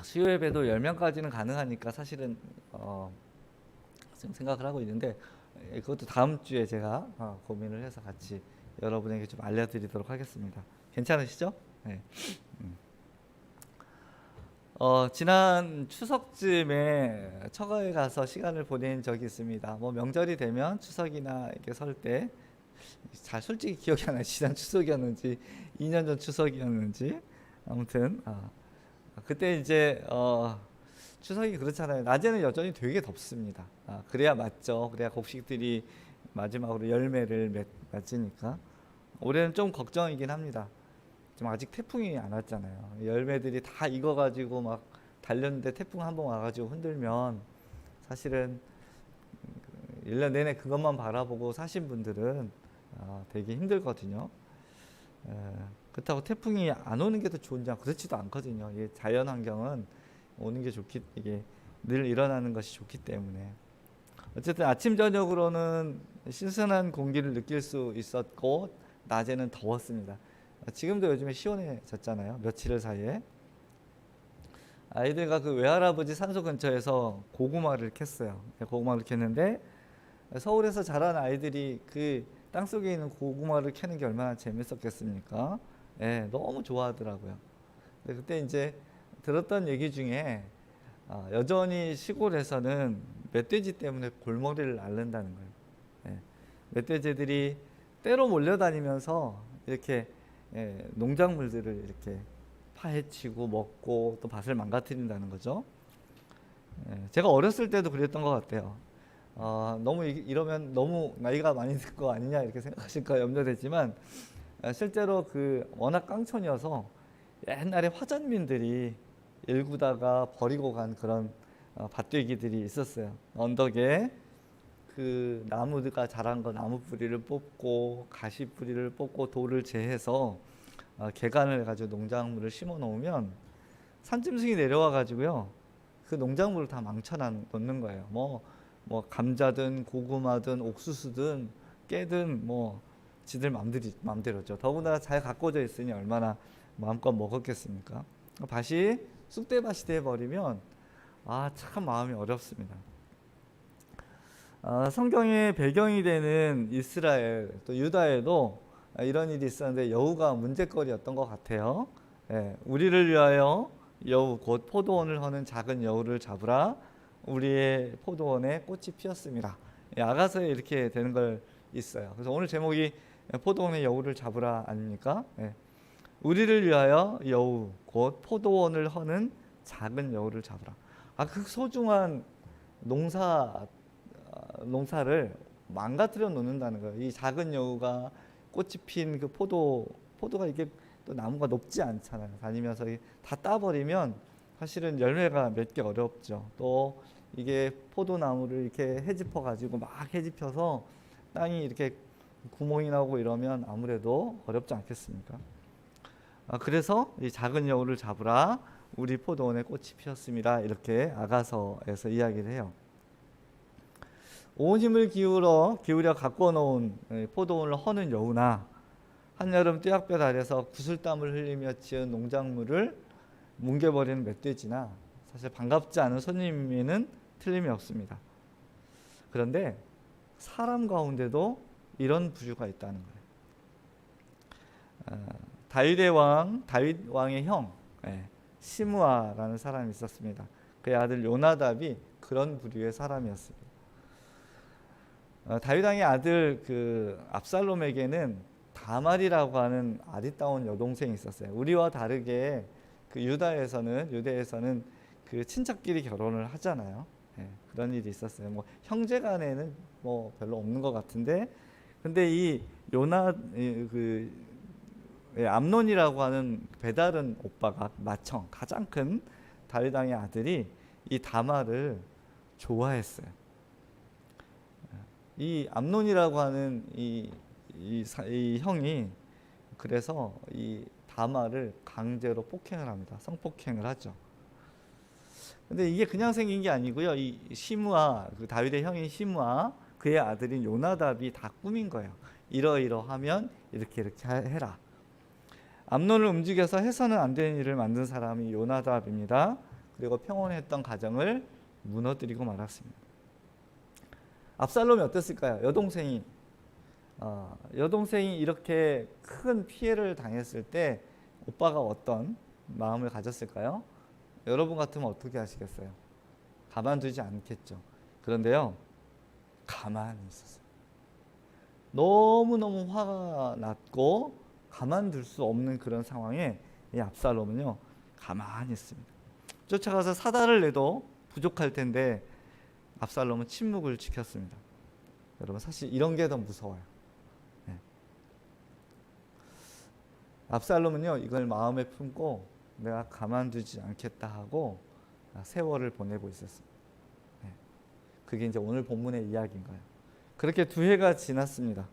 수요 예배도 10명까지는 가능하니까 사실은 지금 생각을 하고 있는데, 그것도 다음 주에 제가 고민을 해서 같이 여러분에게 좀 알려드리도록 하겠습니다. 괜찮으시죠? 네. 지난 추석쯤에 처가에 가서 시간을 보낸 적이 있습니다. 뭐 명절이 되면 추석이나 이렇게 설 때, 잘 솔직히 기억이 안 나요. 지난 추석이었는지 2년 전 추석이었는지. 아무튼 그때 이제 추석이 그렇잖아요. 낮에는 여전히 되게 덥습니다. 그래야 맞죠. 그래야 곡식들이 마지막으로 열매를 맺으니까. 올해는 좀 걱정이긴 합니다. 지금 아직 태풍이 안 왔잖아요. 열매들이 다 익어가지고 막 달렸는데 태풍 한번 와가지고 흔들면 사실은 1년 내내 그것만 바라보고 사신 분들은 되게 힘들거든요. 그렇다고 태풍이 안 오는 게 더 좋은지 그렇지도 않거든요. 이게 자연 환경은 오는 게 이게 늘 일어나는 것이 좋기 때문에. 어쨌든 아침 저녁으로는 신선한 공기를 느낄 수 있었고 낮에는 더웠습니다. 지금도 요즘에 시원해졌잖아요. 며칠 사이에. 아이들과 그 외할아버지 산소 근처에서 고구마를 캤어요. 고구마를 캤는데 서울에서 자란 아이들이 그 땅속에 있는 고구마를 캐는 게 얼마나 재밌었겠습니까? 예, 너무 좋아하더라고요. 그때 이제 들었던 얘기 중에 여전히 시골에서는 멧돼지 때문에 골머리를 앓는다는 거예요. 예, 멧돼지들이 때로 몰려다니면서 이렇게 농작물들을 이렇게 파헤치고 먹고 또 밭을 망가뜨린다는 거죠. 제가 어렸을 때도 그랬던 것 같아요. 너무 이러면 너무 나이가 많이 들 거 아니냐 이렇게 생각하실까 염려되지만 실제로 그 워낙 깡촌이어서 옛날에 화전민들이 일구다가 버리고 간 그런 밭되기들이 있었어요. 언덕에 그 나무가 자란 거 나무 뿌리를 뽑고 가시 뿌리를 뽑고 돌을 재해서 개간을 가지고 농작물을 심어 놓으면 산짐승이 내려와 가지고요 그 농작물을 다 망쳐 놓는 거예요. 뭐 감자든 고구마든 옥수수든 깨든 뭐 지들 맘대로죠. 더군다나 잘 가꿔져 있으니 얼마나 마음껏 먹었겠습니까? 밭이 쑥대밭이 돼 버리면 참 마음이 어렵습니다. 성경의 배경이 되는 이스라엘 또 유다에도 이런 일이 있었는데 여우가 문제거리였던 것 같아요. 우리를 위하여 여우 곧 포도원을 허는 작은 여우를 잡으라. 우리의 포도원에 꽃이 피었습니다. 아가서에 이렇게 되는 걸 있어요. 그래서 오늘 제목이 포도원의 여우를 잡으라 아닙니까? 우리를 위하여 여우 곧 포도원을 허는 작은 여우를 잡으라. 그 소중한 농사를 망가뜨려 놓는다는 거예요. 이 작은 여우가 꽃이 핀 그 포도가 이게 또 나무가 높지 않잖아요. 다니면서 다 따버리면 사실은 열매가 맺기 어렵죠. 또 이게 포도나무를 이렇게 헤집어 가지고 막 헤집혀서 땅이 이렇게 구멍이 나고 이러면 아무래도 어렵지 않겠습니까? 그래서 이 작은 여우를 잡으라. 우리 포도원에 꽃이 피었습니다. 이렇게 아가서에서 이야기를 해요. 온 힘을 기울여 가꿔 놓은 포도원을 허는 여우나 한여름 뙤약볕 아래서 구슬땀을 흘리며 지은 농작물을 뭉개버리는 멧돼지나 사실 반갑지 않은 손님에는 틀림이 없습니다. 그런데 사람 가운데도 이런 부류가 있다는 거예요. 다윗 왕의 형 시므아라는 사람이 있었습니다. 그의 아들 요나답이 그런 부류의 사람이었습니다. 다윗 왕의 아들 그 압살롬에게는 다말이라고 하는 아리따운 여동생이 있었어요. 우리와 다르게 그 유대에서는 그 친척끼리 결혼을 하잖아요. 그런 일이 있었어요. 뭐 형제간에는 뭐 별로 없는 것 같은데, 근데 이 암논이라고 하는 배다른 오빠가 맏형 가장 큰 다윗 왕의 아들이 이 다말을 좋아했어요. 이 암논이라고 하는 이 형이 그래서 이 다말을 강제로 폭행을 합니다. 성폭행을 하죠. 근데 이게 그냥 생긴 게 아니고요. 이 시므아, 그 다윗의 형인 시므아, 그의 아들인 요나답이 다 꾸민 거예요. 이러이러하면 이렇게 해라. 암논을 움직여서 해서는 안 되는 일을 만든 사람이 요나답입니다. 그리고 평온했던 가정을 무너뜨리고 말았습니다. 압살롬이 어땠을까요? 여동생이 이렇게 큰 피해를 당했을 때 오빠가 어떤 마음을 가졌을까요? 여러분 같으면 어떻게 하시겠어요? 가만두지 않겠죠. 그런데요, 가만히 있었어요. 너무너무 화가 났고 가만둘 수 없는 그런 상황에 이 압살롬은요, 가만히 있습니다. 쫓아가서 사달을 내도 부족할 텐데 압살롬은 침묵을 지켰습니다. 여러분, 사실 이런 게 더 무서워요. 네. 압살롬은요, 이걸 마음에 품고 내가 가만두지 않겠다 하고 세월을 보내고 있었습니다. 네. 그게 이제 오늘 본문의 이야기인 거예요. 그렇게 2해가 지났습니다.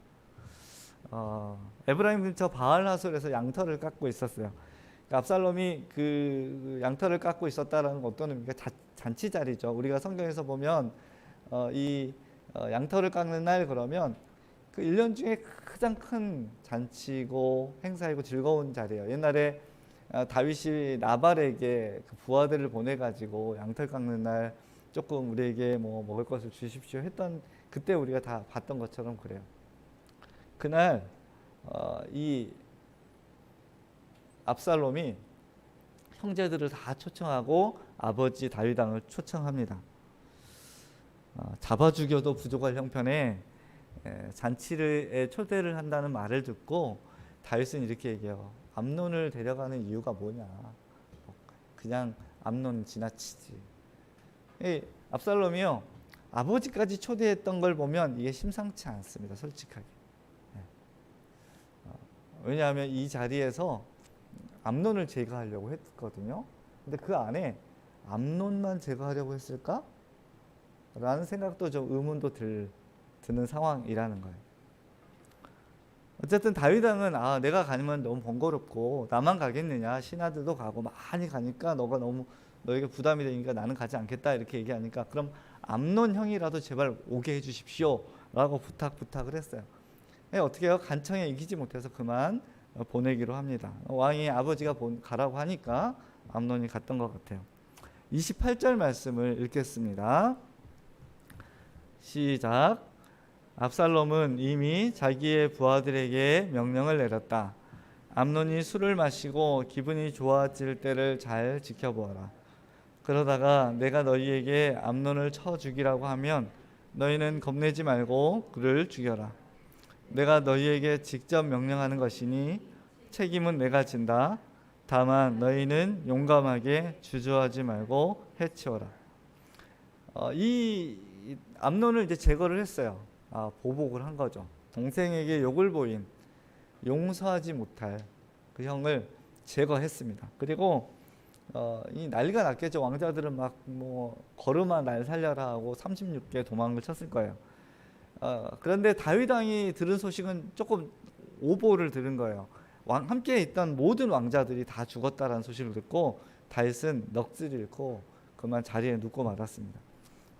에브라임 근처 바알하솔에서 양털을 깎고 있었어요. 그러니까 압살롬이 그 양털을 깎고 있었다라는 건 어떤 의미가 잔치 자리죠. 우리가 성경에서 보면 양털을 깎는 날 그러면 그 1년 중에 가장 큰 잔치고 행사이고 즐거운 자리예요. 옛날에 다윗이 나발에게 그 부하들을 보내가지고 양털 깎는 날 조금 우리에게 뭐 먹을 것을 주십시오 했던, 그때 우리가 다 봤던 것처럼 그래요. 그날 이 압살롬이 형제들을 다 초청하고 아버지 다윗 왕을 초청합니다. 잡아 죽여도 부족할 형편에 잔치를 초대를 한다는 말을 듣고 다윗은 이렇게 얘기해요. 암논을 데려가는 이유가 뭐냐? 그냥 암논 지나치지. 압살롬이요, 아버지까지 초대했던 걸 보면 이게 심상치 않습니다. 솔직하게. 왜냐하면 이 자리에서 암논을 제거하려고 했거든요. 근데 그 안에 암논만 제거하려고 했을까? 라는 생각도 좀 의문도 드는 상황이라는 거예요. 어쨌든 다윗 왕은 내가 가면 너무 번거롭고 나만 가겠느냐, 신하들도 가고 많이 가니까 너에게 부담이 되니까 나는 가지 않겠다 이렇게 얘기하니까 그럼 암논 형이라도 제발 오게 해주십시오 라고 부탁을 했어요. 어떻게 해요? 간청에 이기지 못해서 그만 보내기로 합니다. 왕이 아버지가 가라고 하니까 암논이 갔던 것 같아요. 28절 말씀을 읽겠습니다. 시작. 압살롬은 이미 자기의 부하들에게 명령을 내렸다. 암논이 술을 마시고 기분이 좋아질 때를 잘 지켜보아라. 그러다가 내가 너희에게 암논을 쳐 죽이라고 하면 너희는 겁내지 말고 그를 죽여라. 내가 너희에게 직접 명령하는 것이니 책임은 내가 진다. 다만 너희는 용감하게 주저하지 말고 해치워라. 이 암논을 이제 제거를 했어요. 보복을 한 거죠. 동생에게 욕을 보인, 용서하지 못할 그 형을 제거했습니다. 그리고 이 난리가 났겠죠. 왕자들은 막 걸음아 날 살려라 하고 36개 도망을 쳤을 거예요. 그런데 다윗 왕이 들은 소식은 조금 오보를 들은 거예요. 함께 있던 모든 왕자들이 다 죽었다라는 소식을 듣고 다윗은 넋을 잃고 그만 자리에 눕고 말았습니다.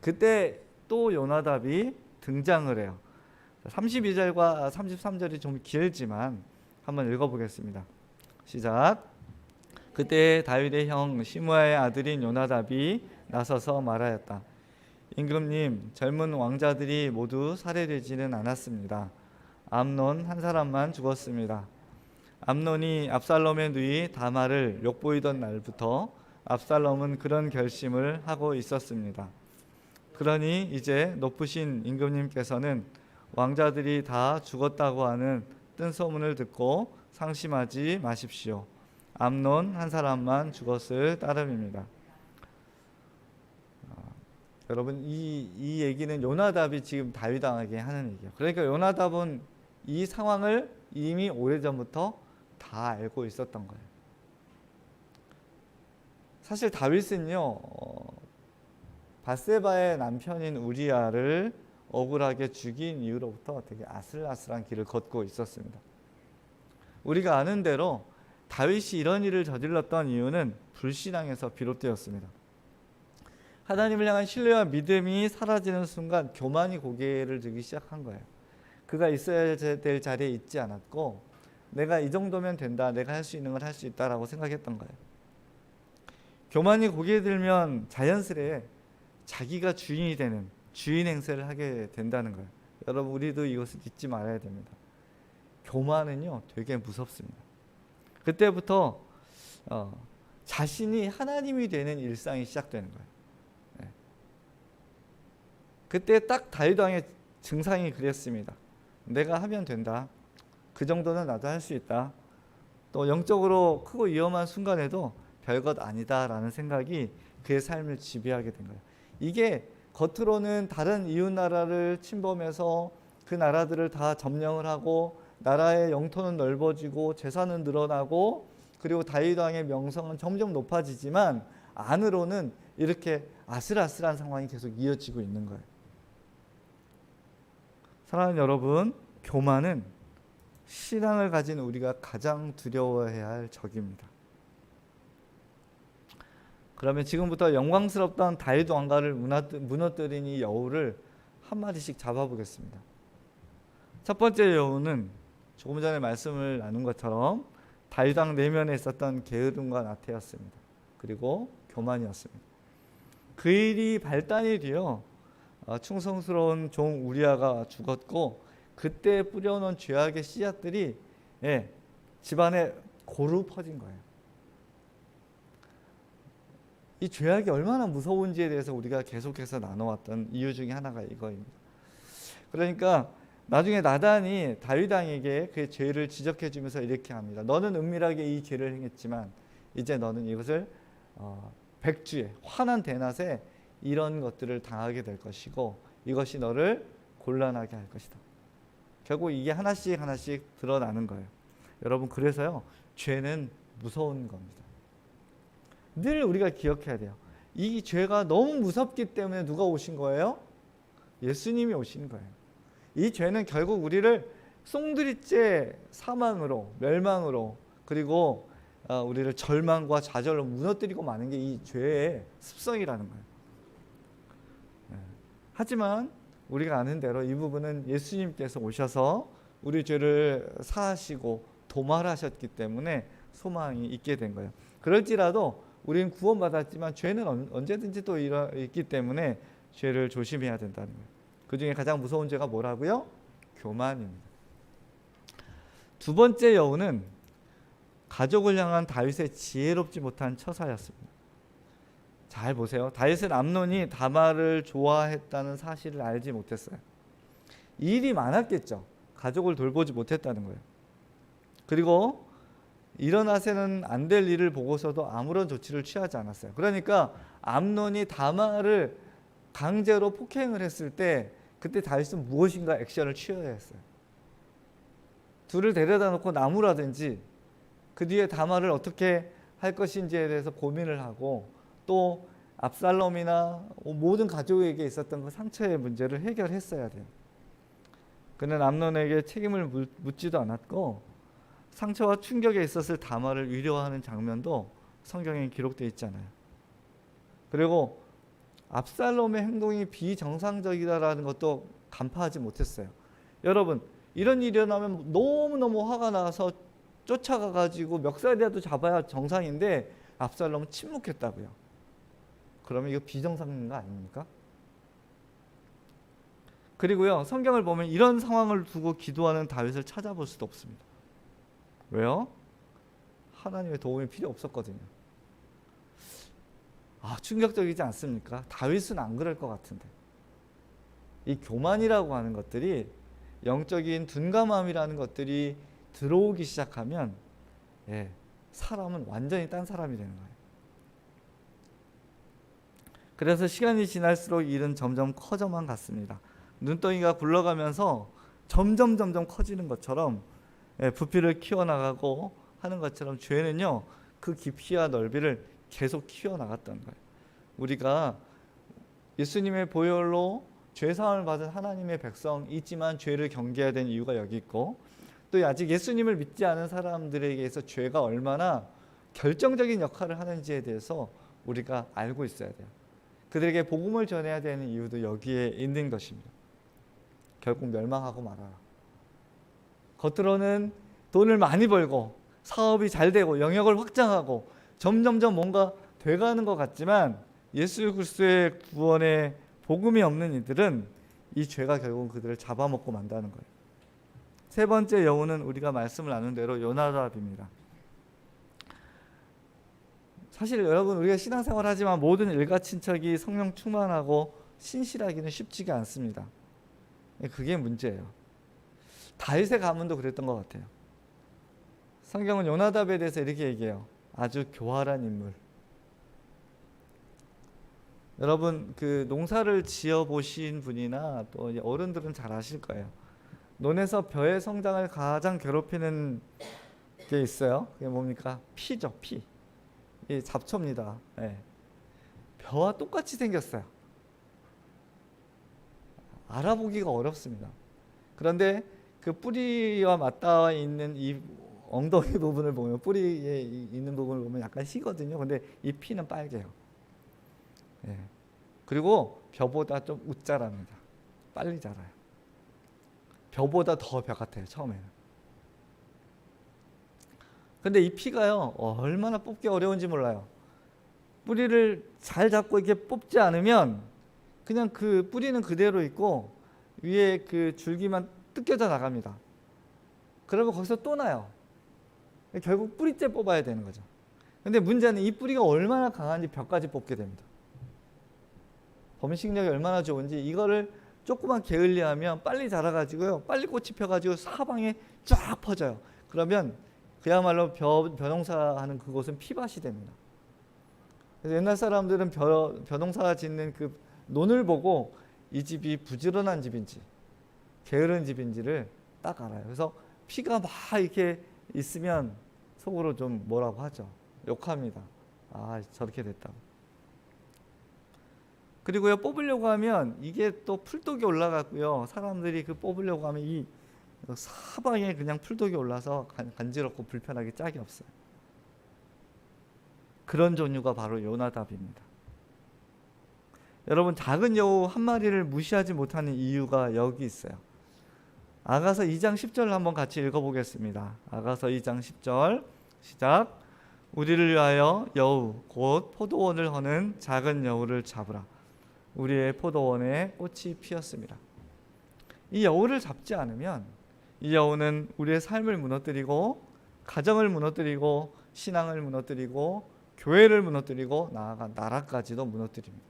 그때 또 요나답이 등장을 해요. 32절과 33절이 좀 길지만 한번 읽어보겠습니다. 시작. 그때 다윗의 형 시므아의 아들인 요나답이 나서서 말하였다. 임금님, 젊은 왕자들이 모두 살해되지는 않았습니다. 암논 한 사람만 죽었습니다. 암논이 압살롬의 누이 다말을 욕보이던 날부터 압살롬은 그런 결심을 하고 있었습니다. 그러니 이제 높으신 임금님께서는 왕자들이 다 죽었다고 하는 뜬 소문을 듣고 상심하지 마십시오. 암논 한 사람만 죽었을 따름입니다. 여러분, 이 얘기는 요나답이 지금 다윗 왕에게 하는 얘기예요. 그러니까 요나답은 이 상황을 이미 오래전부터 다 알고 있었던 거예요. 사실 다윗은요, 밧세바의 남편인 우리아를 억울하게 죽인 이후로부터 되게 아슬아슬한 길을 걷고 있었습니다. 우리가 아는 대로 다윗이 이런 일을 저질렀던 이유는 불신앙에서 비롯되었습니다. 하나님을 향한 신뢰와 믿음이 사라지는 순간 교만이 고개를 들기 시작한 거예요. 그가 있어야 될 자리에 있지 않았고 내가 이 정도면 된다, 내가 할 수 있는 걸 할 수 있다라고 생각했던 거예요. 교만이 고개 들면 자연스레 자기가 주인이 되는 주인 행세를 하게 된다는 거예요. 여러분, 우리도 이것을 잊지 말아야 됩니다. 교만은요 되게 무섭습니다. 그때부터 자신이 하나님이 되는 일상이 시작되는 거예요. 네. 그때 딱 다윗 왕의 증상이 그랬습니다. 내가 하면 된다. 그 정도는 나도 할 수 있다. 또 영적으로 크고 위험한 순간에도 별것 아니다라는 생각이 그의 삶을 지배하게 된 거예요. 이게 겉으로는 다른 이웃 나라를 침범해서 그 나라들을 다 점령을 하고 나라의 영토는 넓어지고 재산은 늘어나고 그리고 다윗 왕의 명성은 점점 높아지지만 안으로는 이렇게 아슬아슬한 상황이 계속 이어지고 있는 거예요. 사랑하는 여러분, 교만은 신앙을 가진 우리가 가장 두려워해야 할 적입니다. 그러면 지금부터 영광스럽던 다윗 왕가를 무너뜨린 이 여우를 한 마리씩 잡아보겠습니다. 첫 번째 여우는 조금 전에 말씀을 나눈 것처럼 다윗 왕 내면에 있었던 게으름과 나태였습니다. 그리고 교만이었습니다. 그 일이 발단이 되어 충성스러운 종 우리아가 죽었고 그때 뿌려놓은 죄악의 씨앗들이 집안에 고루 퍼진 거예요. 이 죄악이 얼마나 무서운지에 대해서 우리가 계속해서 나눠왔던 이유 중에 하나가 이거입니다. 그러니까 나중에 나단이 다윗 왕에게 그 죄를 지적해 주면서 이렇게 합니다. 너는 은밀하게 이 죄를 행했지만 이제 너는 이것을 백주에 환한 대낮에 이런 것들을 당하게 될 것이고 이것이 너를 곤란하게 할 것이다. 결국 이게 하나씩 하나씩 드러나는 거예요. 여러분, 그래서요 죄는 무서운 겁니다. 늘 우리가 기억해야 돼요. 이 죄가 너무 무섭기 때문에 누가 오신 거예요? 예수님이 오신 거예요. 이 죄는 결국 우리를 송두리째 사망으로, 멸망으로, 그리고 우리를 절망과 좌절로 무너뜨리고 마는 게 이 죄의 습성이라는 거예요. 하지만 우리가 아는 대로 이 부분은 예수님께서 오셔서 우리 죄를 사하시고 도말하셨기 때문에 소망이 있게 된 거예요. 그럴지라도 우리는 구원받았지만 죄는 언제든지 또 있기 때문에 죄를 조심해야 된다는 거예요. 그 중에 가장 무서운 죄가 뭐라고요? 교만입니다. 두 번째 여우는 가족을 향한 다윗의 지혜롭지 못한 처사였습니다. 잘 보세요. 다윗은 암논이 다말을 좋아했다는 사실을 알지 못했어요. 일이 많았겠죠. 가족을 돌보지 못했다는 거예요. 그리고 일어나서는 안 될 일을 보고서도 아무런 조치를 취하지 않았어요. 그러니까 암논이 다말을 강제로 폭행을 했을 때 그때 다윗은 무엇인가 액션을 취해야 했어요. 둘을 데려다 놓고 나무라든지 그 뒤에 다말을 어떻게 할 것인지에 대해서 고민을 하고 또 압살롬이나 모든 가족에게 있었던 그 상처의 문제를 해결했어야 돼요. 그는 암논에게 책임을 묻지도 않았고 상처와 충격에 있었을 다말을 위로하는 장면도 성경에 기록되어 있잖아요. 그리고 압살롬의 행동이 비정상적이다라는 것도 간파하지 못했어요. 여러분, 이런 일이 일어나면 너무너무 화가 나서 쫓아가가지고 멱살이라도 잡아야 정상인데 압살롬은 침묵했다고요. 그러면 이거 비정상인 거 아닙니까? 그리고요, 성경을 보면 이런 상황을 두고 기도하는 다윗을 찾아볼 수도 없습니다. 왜요? 하나님의 도움이 필요 없었거든요. 충격적이지 않습니까? 다윗은 안 그럴 것 같은데. 이 교만이라고 하는 것들이, 영적인 둔감함이라는 것들이 들어오기 시작하면 사람은 완전히 딴 사람이 되는 거예요. 그래서 시간이 지날수록 일은 점점 커져만 갔습니다. 눈덩이가 굴러가면서 점점 커지는 것처럼 부피를 키워나가고 하는 것처럼 죄는요 그 깊이와 넓이를 계속 키워나갔던 거예요. 우리가 예수님의 보혈로 죄사함을 받은 하나님의 백성이지만 죄를 경계해야 되는 이유가 여기 있고, 또 아직 예수님을 믿지 않은 사람들에게서 죄가 얼마나 결정적인 역할을 하는지에 대해서 우리가 알고 있어야 돼요. 그들에게 복음을 전해야 되는 이유도 여기에 있는 것입니다. 결국 멸망하고 말아라. 겉으로는 돈을 많이 벌고 사업이 잘 되고 영역을 확장하고 점점점 뭔가 돼가는 것 같지만 예수 그리스도의 구원의 복음이 없는 이들은 이 죄가 결국은 그들을 잡아먹고 만다는 거예요. 세 번째 여우는 우리가 말씀을 나눈 대로 요나답입니다. 사실 여러분, 우리가 신앙생활 하지만 모든 일가친척이 성령 충만하고 신실하기는 쉽지가 않습니다. 그게 문제예요. 다윗의 가문도 그랬던 것 같아요. 성경은 요나답에 대해서 이렇게 얘기해요. 아주 교활한 인물. 여러분, 그 농사를 지어 보신 분이나 또 어른들은 잘 아실 거예요. 논에서 벼의 성장을 가장 괴롭히는 게 있어요. 그게 뭡니까? 피죠, 피. 이 잡초입니다. 네. 벼와 똑같이 생겼어요. 알아보기가 어렵습니다. 그런데 그 뿌리와 맞닿아 있는 이 엉덩이 부분을 보면, 뿌리에 있는 부분을 보면 약간 희거든요. 근데 이 피는 빨개요. 네. 그리고 벼보다 좀 웃자랍니다. 빨리 자라요. 벼보다 더 벼 같아요, 처음에는. 근데 이 피가요, 얼마나 뽑기 어려운지 몰라요. 뿌리를 잘 잡고 이렇게 뽑지 않으면 그냥 그 뿌리는 그대로 있고 위에 그 줄기만 뜯겨져 나갑니다. 그러면 거기서 또 나요. 결국 뿌리째 뽑아야 되는 거죠. 근데 문제는 이 뿌리가 얼마나 강한지 벼까지 뽑게 됩니다. 범식력이 얼마나 좋은지 이거를 조금만 게을리하면 빨리 자라가지고요, 빨리 꽃이 펴가지고 사방에 쫙 퍼져요. 그러면 그야말로 벼농사하는 그곳은 피밭이 됩니다. 그래서 옛날 사람들은 벼농사 짓는 그 논을 보고 이 집이 부지런한 집인지 게으른 집인지를 딱 알아요. 그래서 피가 막 이렇게 있으면 속으로 좀 뭐라고 하죠. 욕합니다. 아, 저렇게 됐다고. 그리고요, 뽑으려고 하면 이게 또 풀독이 올라가고요, 사람들이 그 뽑으려고 하면 이 사방에 그냥 풀독이 올라서 간지럽고 불편하게 짝이 없어요. 그런 종류가 바로 요나답입니다. 여러분, 작은 여우 한 마리를 무시하지 못하는 이유가 여기 있어요. 아가서 2장 10절 한번 같이 읽어보겠습니다. 아가서 2장 10절 시작. 우리를 위하여 여우 곧 포도원을 허는 작은 여우를 잡으라. 우리의 포도원에 꽃이 피었습니다. 이 여우를 잡지 않으면 이 여우는 우리의 삶을 무너뜨리고 가정을 무너뜨리고 신앙을 무너뜨리고 교회를 무너뜨리고 나아가 나라까지도 무너뜨립니다.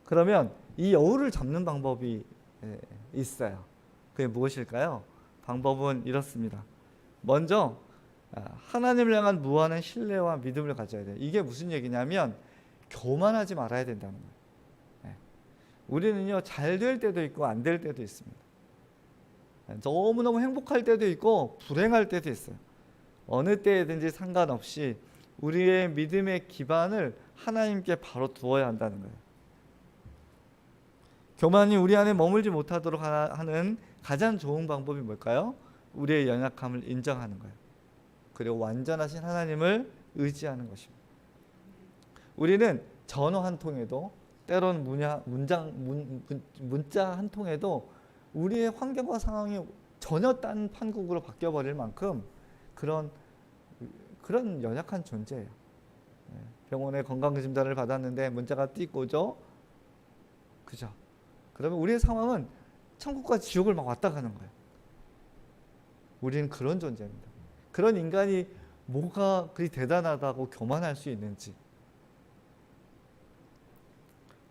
그러면 이 여우를 잡는 방법이 있어요. 그게 무엇일까요? 방법은 이렇습니다. 먼저 하나님을 향한 무한한 신뢰와 믿음을 가져야 돼요. 이게 무슨 얘기냐면 교만하지 말아야 된다는 거예요. 우리는요, 잘 될 때도 있고 안 될 때도 있습니다. 너무너무 행복할 때도 있고 불행할 때도 있어요. 어느 때든지 상관없이 우리의 믿음의 기반을 하나님께 바로 두어야 한다는 거예요. 교만이 우리 안에 머물지 못하도록 하는 가장 좋은 방법이 뭘까요? 우리의 연약함을 인정하는 거예요. 그리고 완전하신 하나님을 의지하는 것입니다. 우리는 전어 한 통에도, 때로는 문자 한 통에도 우리의 환경과 상황이 전혀 딴 판국으로 바뀌어버릴 만큼 그런 연약한 존재예요. 병원에 건강검진단을 받았는데 문자가 띡 오죠. 그죠? 그러면 우리의 상황은 천국과 지옥을 막 왔다 가는 거예요. 우리는 그런 존재입니다. 그런 인간이 뭐가 그리 대단하다고 교만할 수 있는지.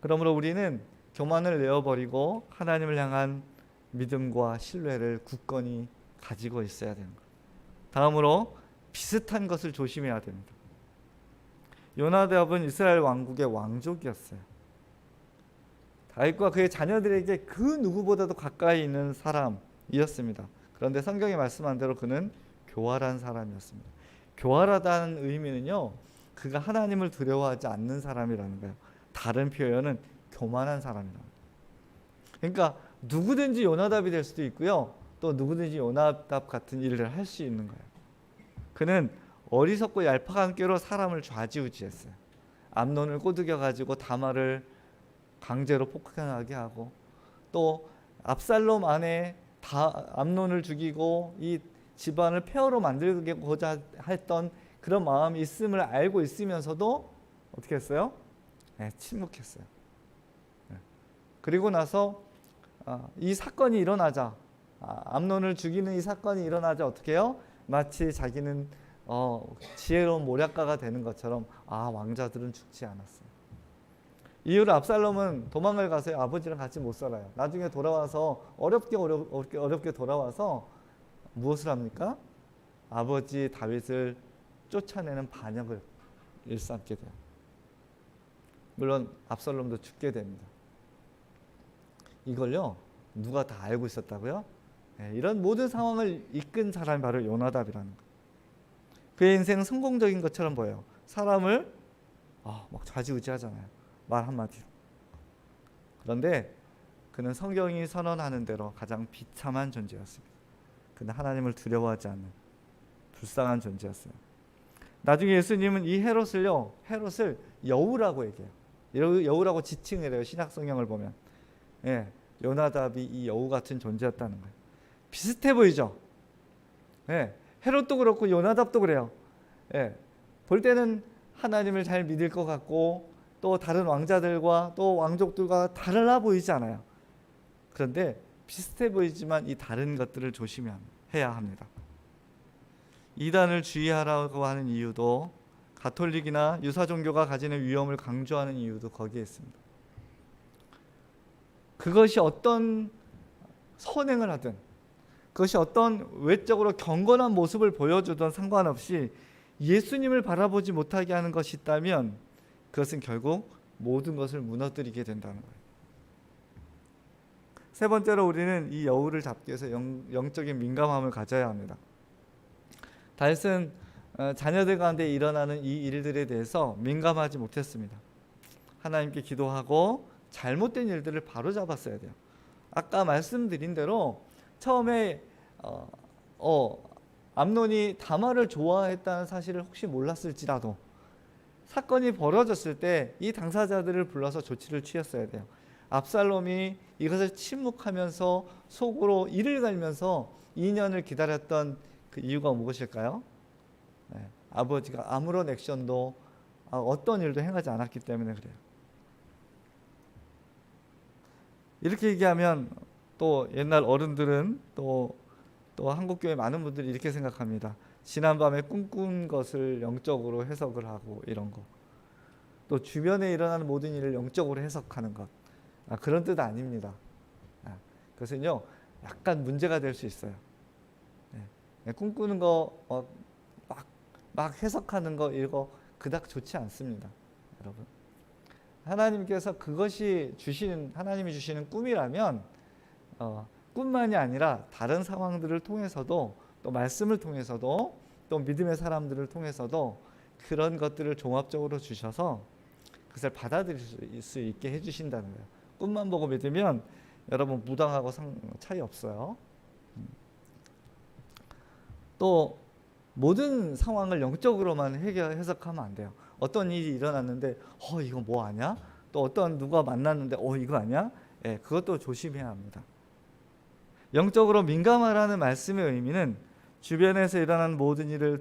그러므로 우리는 교만을 내어버리고 하나님을 향한 믿음과 신뢰를 굳건히 가지고 있어야 되는 거예요. 다음으로 비슷한 것을 조심해야 됩니다. 요나답은 이스라엘 왕국의 왕족이었어요. 다윗과 그의 자녀들에게 그 누구보다도 가까이 있는 사람이었습니다. 그런데 성경이 말씀한 대로 그는 교활한 사람이었습니다. 교활하다는 의미는요, 그가 하나님을 두려워하지 않는 사람이라는 거예요. 다른 표현은 교만한 사람이라는 거예요. 그러니까 누구든지 요나답이 될 수도 있고요, 또 누구든지 요나답 같은 일을 할 수 있는 거예요. 그는 어리석고 얄팍한 꾀로 사람을 좌지우지했어요. 암논을 꼬드겨 가지고 다말을 강제로 폭행하게 하고, 또 압살롬 아내 암논을 죽이고 이 집안을 폐허로 만들고자 했던 그런 마음이 있음을 알고 있으면서도 어떻게 했어요? 네, 침묵했어요. 네. 그리고 나서 이 사건이 일어나자, 암논을 죽이는 이 사건이 일어나자 어떻게 해요? 마치 자기는 지혜로운 모략가가 되는 것처럼 왕자들은 죽지 않았어요. 이후로 압살롬은 도망을 가서 아버지랑 같이 못 살아요. 나중에 돌아와서 어렵게 돌아와서 무엇을 합니까? 아버지 다윗을 쫓아내는 반역을 일삼게 돼요. 물론 압살롬도 죽게 됩니다. 이걸요 누가 다 알고 있었다고요? 네, 이런 모든 상황을 이끈 사람이 바로 요나답이라는 거예요. 그의 인생은 성공적인 것처럼 보여요. 사람을 막 좌지우지하잖아요. 말 한마디로. 그런데 그는 성경이 선언하는 대로 가장 비참한 존재였습니다. 그는 하나님을 두려워하지 않는 불쌍한 존재였어요. 나중에 예수님은 이 헤롯을 여우라고 얘기해요. 여우라고 지칭을 해요. 신약 성경을 보면. 예, 요나답이 이 여우 같은 존재였다는 거예요. 비슷해 보이죠? 예, 헤롯도 그렇고 요나답도 그래요. 예, 볼 때는 하나님을 잘 믿을 것 같고 또 다른 왕자들과 또 왕족들과 달라 보이지 않아요. 그런데 비슷해 보이지만 이 다른 것들을 조심해야 합니다. 이단을 주의하라고 하는 이유도 가톨릭이나 유사 종교가 가지는 위험을 강조하는 이유도 거기에 있습니다. 그것이 어떤 선행을 하든 그것이 어떤 외적으로 경건한 모습을 보여주든 상관없이 예수님을 바라보지 못하게 하는 것이 있다면 그것은 결국 모든 것을 무너뜨리게 된다는 거예요. 세 번째로 우리는 이 여우를 잡기 위해서 영적인 민감함을 가져야 합니다. 다윗은 자녀들 가운데 일어나는 이 일들에 대해서 민감하지 못했습니다. 하나님께 기도하고 잘못된 일들을 바로잡았어야 돼요. 아까 말씀드린 대로 처음에 암논이 다말을 좋아했다는 사실을 혹시 몰랐을지라도 사건이 벌어졌을 때 이 당사자들을 불러서 조치를 취했어야 돼요. 압살롬이 이것을 침묵하면서 속으로 이를 갈면서 2년을 기다렸던 그 이유가 무엇일까요? 네, 아버지가 아무런 액션도 어떤 일도 행하지 않았기 때문에 그래요. 이렇게 얘기하면 또 옛날 어른들은 또 한국교회 많은 분들이 이렇게 생각합니다. 지난밤에 꿈꾼 것을 영적으로 해석을 하고 이런 거. 또 주변에 일어나는 모든 일을 영적으로 해석하는 것. 그런 뜻 아닙니다. 그것은요 약간 문제가 될 수 있어요. 꿈꾸는 거 막 해석하는 거 이거 그닥 좋지 않습니다. 여러분. 하나님께서 그것이 하나님이 주시는 꿈이라면 꿈만이 아니라 다른 상황들을 통해서도 또 말씀을 통해서도 또 믿음의 사람들을 통해서도 그런 것들을 종합적으로 주셔서 그것을 받아들일 수 있게 해주신다는 거예요. 꿈만 보고 믿으면 여러분 무당하고 차이 없어요. 또 모든 상황을 영적으로만 해석하면 안 돼요. 어떤 일이 일어났는데 이거 뭐 아냐? 또 어떤 누가 만났는데 이거 아냐? 그것도 조심해야 합니다. 영적으로 민감하라는 말씀의 의미는 주변에서 일어나는 모든 일을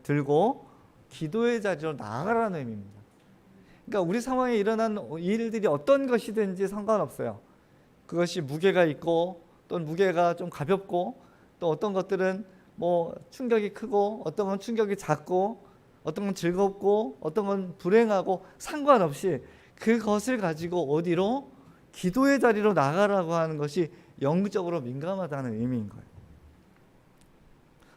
들고 기도의 자리로 나아가라는 의미입니다. 그러니까 우리 상황에 일어난 일들이 어떤 것이든지 상관없어요. 그것이 무게가 있고 또 무게가 좀 가볍고 또 어떤 것들은 뭐 충격이 크고 어떤 건 충격이 작고 어떤 건 즐겁고 어떤 건 불행하고 상관없이 그것을 가지고 어디로 기도의 자리로 나가라고 하는 것이 영적으로 민감하다는 의미인 거예요.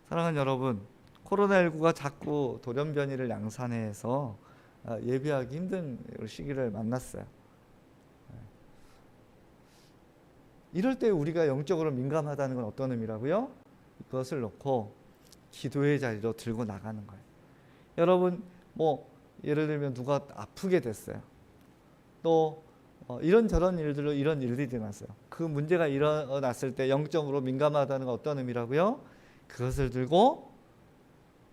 사랑하는 여러분, 코로나19가 자꾸 돌연변이를 양산해서 예비하기 힘든 시기를 만났어요. 이럴 때 우리가 영적으로 민감하다는 건 어떤 의미라고요? 그것을 놓고 기도의 자리로 들고 나가는 거예요. 여러분 뭐 예를 들면 누가 아프게 됐어요. 또 이런저런 일들로 이런 일들이 일어났어요. 그 문제가 일어났을 때 영적으로 민감하다는 건 어떤 의미라고요? 그것을 들고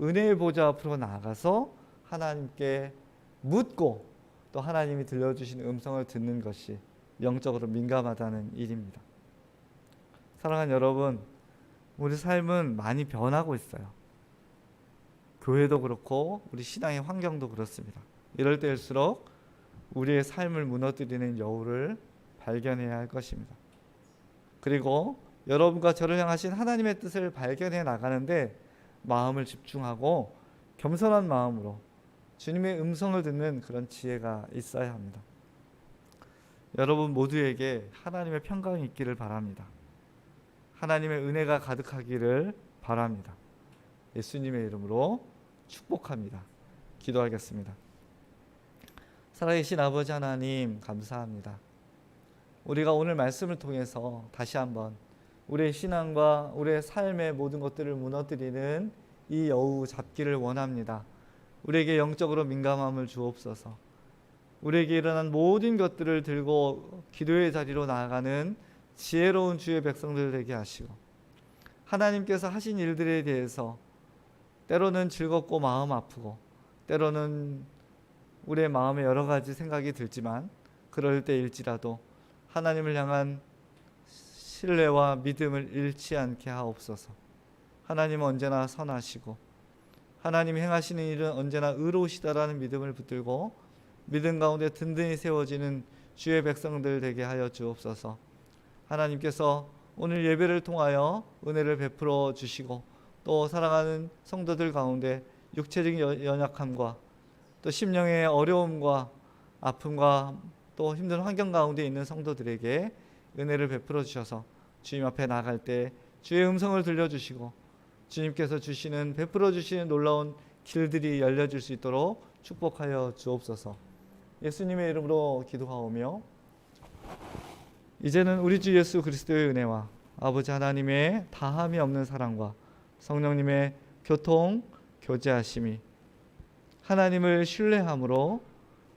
은혜의 보좌 앞으로 나아가서 하나님께 묻고 또 하나님이 들려주신 음성을 듣는 것이 영적으로 민감하다는 일입니다. 사랑하는 여러분, 우리 삶은 많이 변하고 있어요. 교회도 그렇고 우리 신앙의 환경도 그렇습니다. 이럴 때일수록 우리의 삶을 무너뜨리는 여우를 발견해야 할 것입니다. 그리고 여러분과 저를 향하신 하나님의 뜻을 발견해 나가는데 마음을 집중하고 겸손한 마음으로 주님의 음성을 듣는 그런 지혜가 있어야 합니다. 여러분 모두에게 하나님의 평강이 있기를 바랍니다. 하나님의 은혜가 가득하기를 바랍니다. 예수님의 이름으로 축복합니다. 기도하겠습니다. 살아계신 아버지 하나님, 감사합니다. 우리가 오늘 말씀을 통해서 다시 한번 우리의 신앙과 우리의 삶의 모든 것들을 무너뜨리는 이 여우 잡기를 원합니다. 우리에게 영적으로 민감함을 주옵소서. 우리에게 일어난 모든 것들을 들고 기도의 자리로 나아가는 지혜로운 주의 백성들 되게 하시고, 하나님께서 하신 일들에 대해서 때로는 즐겁고 마음 아프고 때로는 우리의 마음에 여러 가지 생각이 들지만, 그럴 때일지라도 하나님을 향한 신뢰와 믿음을 잃지 않게 하옵소서. 하나님은 언제나 선하시고 하나님이 행하시는 일은 언제나 의로우시다라는 믿음을 붙들고 믿음 가운데 든든히 세워지는 주의 백성들 되게 하여 주옵소서. 하나님께서 오늘 예배를 통하여 은혜를 베풀어 주시고, 또 사랑하는 성도들 가운데 육체적인 연약함과 또 심령의 어려움과 아픔과 또 힘든 환경 가운데 있는 성도들에게 은혜를 베풀어 주셔서 주님 앞에 나갈 때 주의 음성을 들려주시고 주님께서 주시는 베풀어 주시는 놀라운 길들이 열려질 수 있도록 축복하여 주옵소서. 예수님의 이름으로 기도하오며, 이제는 우리 주 예수 그리스도의 은혜와 아버지 하나님의 다함이 없는 사랑과 성령님의 교통 교제하심이 하나님을 신뢰함으로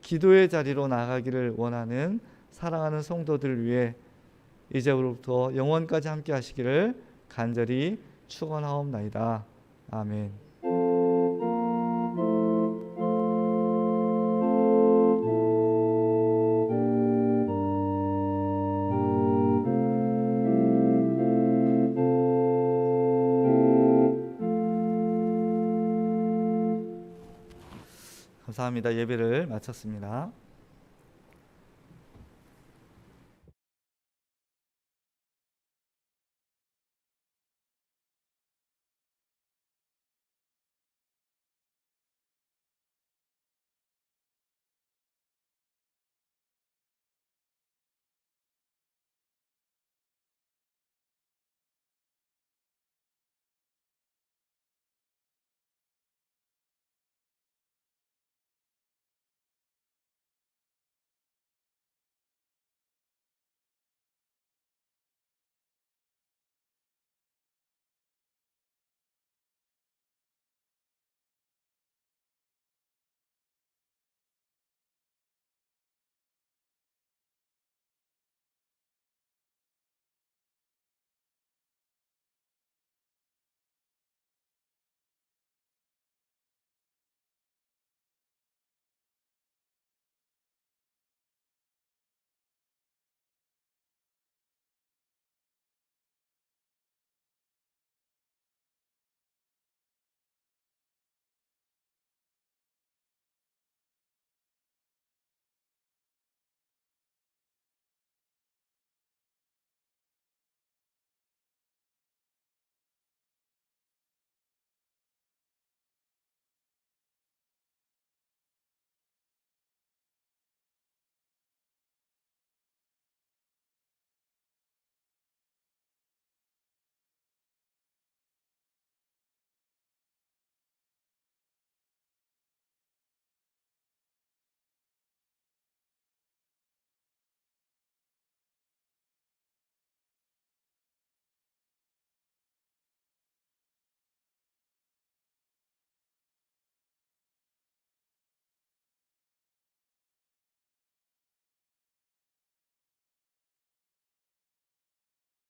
기도의 자리로 나가기를 원하는 사랑하는 성도들 위해 이제부터 영원까지 함께 하시기를 간절히 축원하옵나이다. 아멘. 감사합니다. 예배를 마쳤습니다.